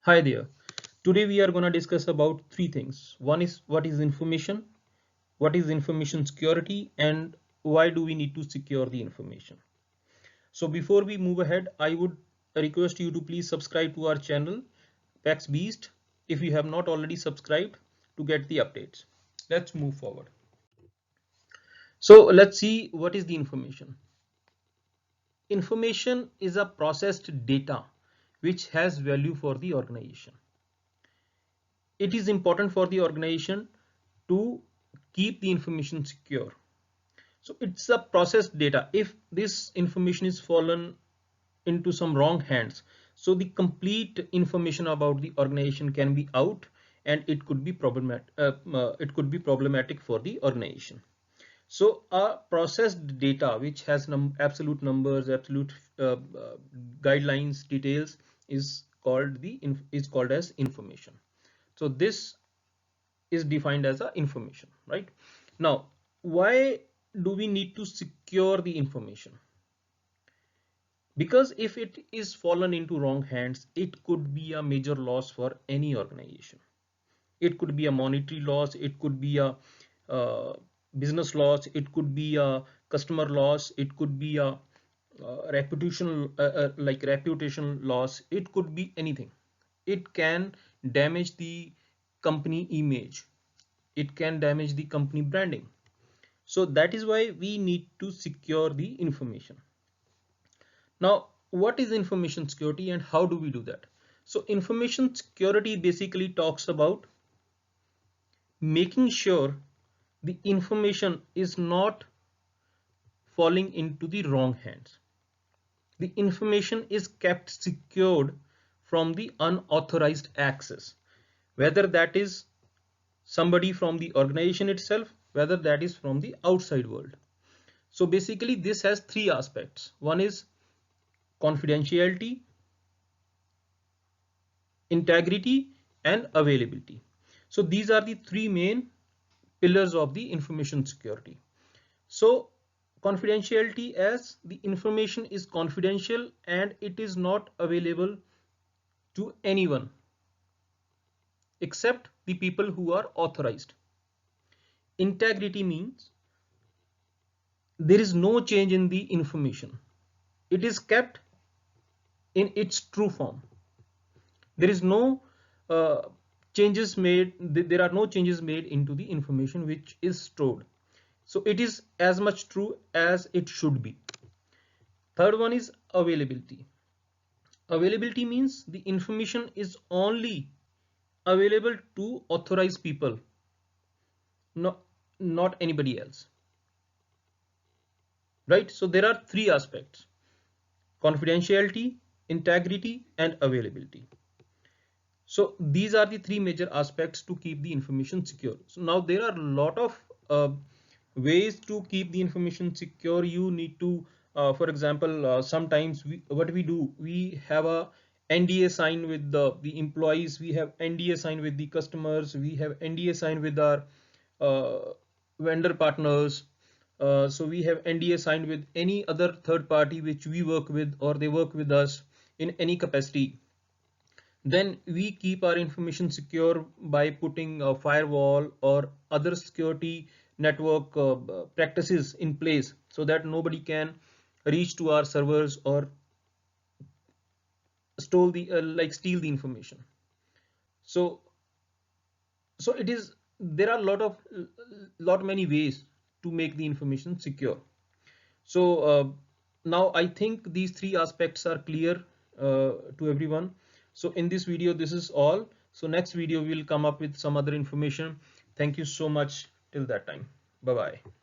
Hi there. Today we are going to discuss about three things. One is what is information security, and why do we need to secure the information. So before we move ahead, I would request you to please subscribe to our channel Pax Beast if you have not already subscribed to get the updates. Let's move forward. So let's see what is the information. Information is a processed data which has value for the organization. It is important for the organization to keep the information secure. So it's a processed data. If this information is fallen into some wrong hands, so the complete information about the organization can be out, and it could be problematic for the organization. So a processed data which has absolute numbers, absolute guidelines, details is called as information. So this is defined as a information, right? Now, why do we need to secure the information? Because if it is fallen into wrong hands, it could be a major loss for any organization. It could be a monetary loss, it could be a uh, business loss, it could be a customer loss, it could be a reputation loss, it could be anything. It can damage the company image, it can damage the company branding. So that is why we need to secure the information. Now, what is information security and how do we do that? So information security basically talks about making sure the information is not falling into the wrong hands. The information is kept secured from the unauthorized access, whether that is somebody from the organization itself, whether that is from the outside world. So basically this has three aspects. One is confidentiality, integrity, and availability. So these are the three main pillars of the information security. So confidentiality, as the information is confidential and it is not available to anyone except the people who are authorized. Integrity means there is no change in the information. It is kept in its true form. There is no uh, changes made. There are no changes made into the information which is stored. So it is as much true as it should be. Third one is availability. Availability means the information is only available to authorized people, not anybody else, right? So there are three aspects: confidentiality, integrity, and availability. So these are the three major aspects to keep the information secure. So now there are a lot of ways to keep the information secure. You need to, for example, sometimes what we do, we have a NDA sign with the employees, we have NDA sign with the customers, we have NDA sign with our uh, vendor partners. So we have NDA signed with any other third party which we work with or they work with us in any capacity. Then we keep our information secure by putting a firewall or other security network practices in place so that nobody can reach to our servers or steal the information. So so it is, there are lot many ways to make the information secure. So now I think these three aspects are clear to everyone. So in this video this is all. So next video we'll come up with some other information. Thank you so much. Till that time, bye bye.